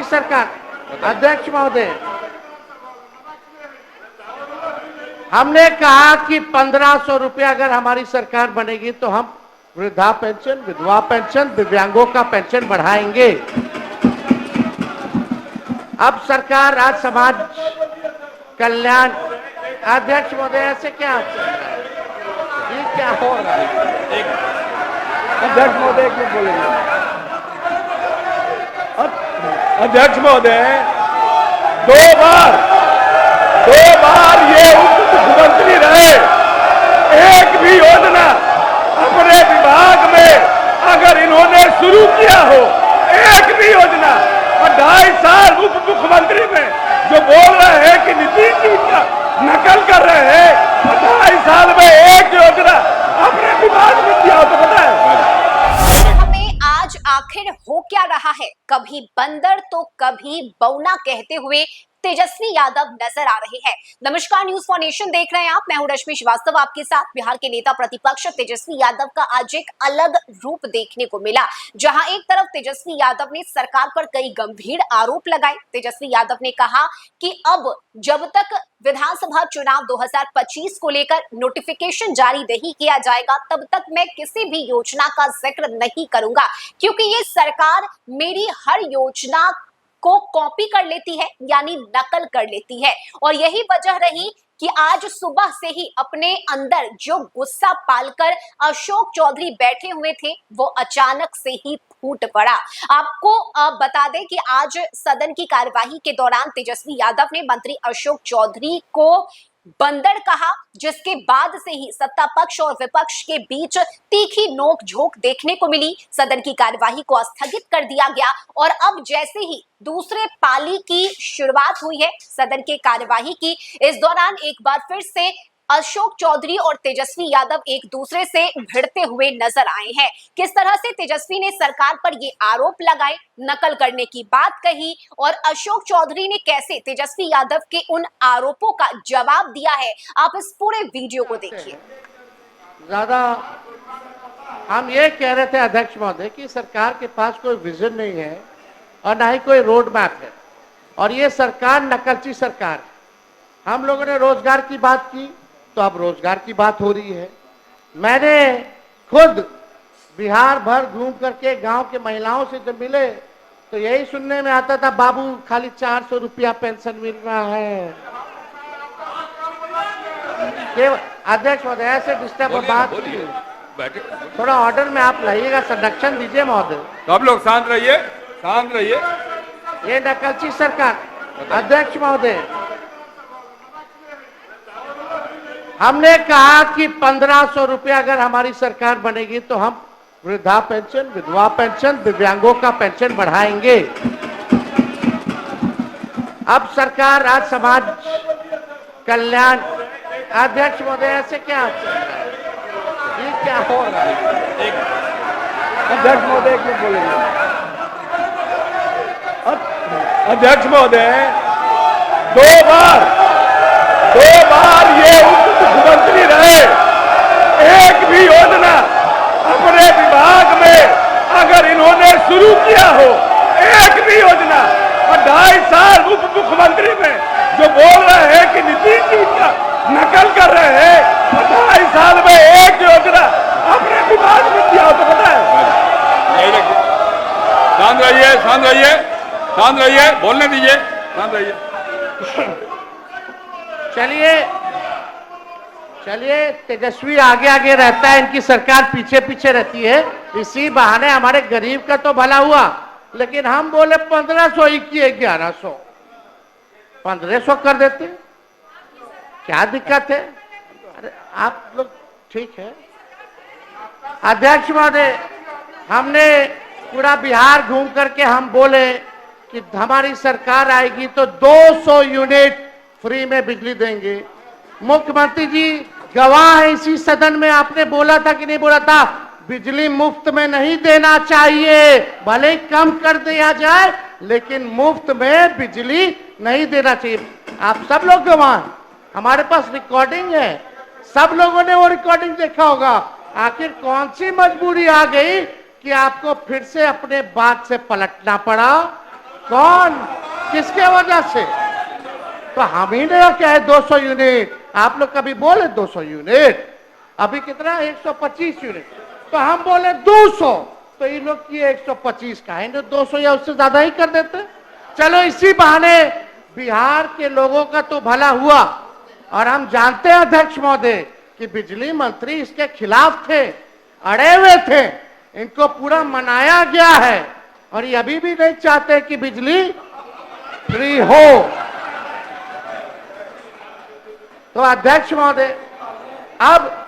सरकार अध्यक्ष महोदय, हमने कहा कि 1500 रुपया अगर हमारी सरकार बनेगी तो हम वृद्धा पेंशन, विधवा पेंशन, दिव्यांगों का पेंशन बढ़ाएंगे। अब सरकार आज समाज कल्याण अध्यक्ष महोदय ऐसे क्या चल रहा है? ये क्या हो रहा है? अध्यक्ष महोदय एक मिनट बोलेंगे। अध्यक्ष महोदय, दो बार ये उप मुख्यमंत्री रहे, एक भी योजना अपने विभाग में अगर इन्होंने शुरू किया हो, एक भी योजना, और 2.5 साल उप मुख्यमंत्री में जो बोल रहे हैं कि नीतीश जी का नकल कर रहे हैं, 2.5 साल में एक योजना अपने विभाग में किया हो तो बताएं। आज आखिर हो क्या रहा है? कभी बंदर तो कभी बौना कहते हुए तेजस्वी यादव नजर आ रहे हैं। नमस्कार, न्यूज फॉर नेशन देख रहे हैं आप। मैं हूं रश्मि श्रीवास्तव आपके साथ। बिहार के नेता प्रतिपक्ष तेजस्वी यादव का आज एक अलग रूप देखने को मिला, जहां एक तरफ तेजस्वी यादव ने सरकार पर कई गंभीर आरोप लगाए। तेजस्वी यादव ने कहा कि अब जब तक विधानसभा चुनाव 2025 को लेकर नोटिफिकेशन जारी नहीं किया जाएगा, तब तक मैं किसी भी योजना का जिक्र नहीं करूंगा, क्योंकि ये सरकार मेरी हर योजना को कॉपी कर लेती है, यानी नकल कर लेती है। और यही वजह रही कि आज सुबह से ही अपने अंदर जो गुस्सा पालकर अशोक चौधरी बैठे हुए थे, वो अचानक से ही फूट पड़ा। आपको बता दें कि आज सदन की कार्यवाही के दौरान तेजस्वी यादव ने मंत्री अशोक चौधरी को बंदर कहा, जिसके बाद से ही सत्ता पक्ष और विपक्ष के बीच तीखी नोक-झोंक देखने को मिली। सदन की कार्यवाही को स्थगित कर दिया गया और अब जैसे ही दूसरे पाली की शुरुआत हुई है सदन के कार्यवाही की, इस दौरान एक बार फिर से अशोक चौधरी और तेजस्वी यादव एक दूसरे से भिड़ते हुए नजर आए हैं। किस तरह से तेजस्वी ने सरकार पर ये आरोप लगाए, नकल करने की बात कही, और अशोक चौधरी ने कैसे तेजस्वी यादव के उन आरोपों का जवाब दिया है, आप इस पूरे वीडियो को देखिए। ज्यादा हम ये कह रहे थे अध्यक्ष महोदय कि सरकार के पास कोई विजन नहीं है और ना ही कोई रोड मैप है, और ये सरकार नकलची सरकार है। हम लोगों ने रोजगार की बात की तो अब रोजगार की बात हो रही है। मैंने खुद बिहार भर घूम करके गांव के महिलाओं से जब मिले तो यही सुनने में आता था, बाबू खाली 400 रुपया पेंशन मिल रहा है। अध्यक्ष महोदय ऐसे डिस्टर्ब बात, थोड़ा ऑर्डर में आप लाइएगा, संरक्षण दीजिए महोदय। सब लोग शांत रहिए, शांत रहिए। ये नकलची सरकार अध्यक्ष महोदय, हमने कहा कि 1500 रुपया अगर हमारी सरकार बनेगी तो हम वृद्धा पेंशन, विधवा पेंशन, दिव्यांगों का पेंशन बढ़ाएंगे। अब सरकार आज समाज कल्याण अध्यक्ष महोदय ऐसे क्या चल रहा है? ये क्या हो रहा है? अध्यक्ष महोदय एक मिनट बोलेंगे। अध्यक्ष महोदय, दो बार ये उप मुख्यमंत्री रहे, एक भी योजना अपने विभाग में अगर इन्होंने शुरू किया हो, एक भी योजना, और 2.5 साल उप मुख्यमंत्री में जो बोल रहे हैं कि नीतीश जी का नकल कर रहे हैं, 2.5 साल में एक योजना अपने विभाग में किया हो तो बताएं। शांत रहिए, शांत रहिए, शांत रहिए, बोलने दीजिए, शांत रहिए। चलिए तेजस्वी आगे आगे रहता है, इनकी सरकार पीछे पीछे रहती है, इसी बहाने हमारे गरीब का तो भला हुआ। लेकिन हम बोले 1500 ही किए, 1100 1500 कर देते, क्या दिक्कत है? अरे आप लोग ठीक है। अध्यक्ष महोदय, हमने पूरा बिहार घूम करके हम बोले कि हमारी सरकार आएगी तो 200 यूनिट फ्री में बिजली देंगे। मुख्यमंत्री जी गवाह है इसी सदन में, आपने बोला था कि नहीं बोला था, बिजली मुफ्त में नहीं देना चाहिए, भले ही कम कर दिया जाए लेकिन मुफ्त में बिजली नहीं देना चाहिए। आप सब लोग गवाह, हमारे पास रिकॉर्डिंग है, सब लोगों ने वो रिकॉर्डिंग देखा होगा। आखिर कौन सी मजबूरी आ गई कि आपको फिर से अपने बात से पलटना पड़ा? कौन, किसके वजह से? तो हम ही ने क्या है 200 यूनिट, आप लोग कभी बोले 200 यूनिट, अभी कितना 125 यूनिट, तो हम बोले 200, तो इन लोग किए 125 का है, 200 या उससे ज्यादा ही कर देते। चलो इसी बहाने बिहार के लोगों का तो भला हुआ। और हम जानते हैं अध्यक्ष महोदय कि बिजली मंत्री इसके खिलाफ थे, अड़े हुए थे, इनको पूरा मनाया गया है और ये अभी भी नहीं चाहते कि बिजली फ्री हो। तो अध्यक्ष महोदय अब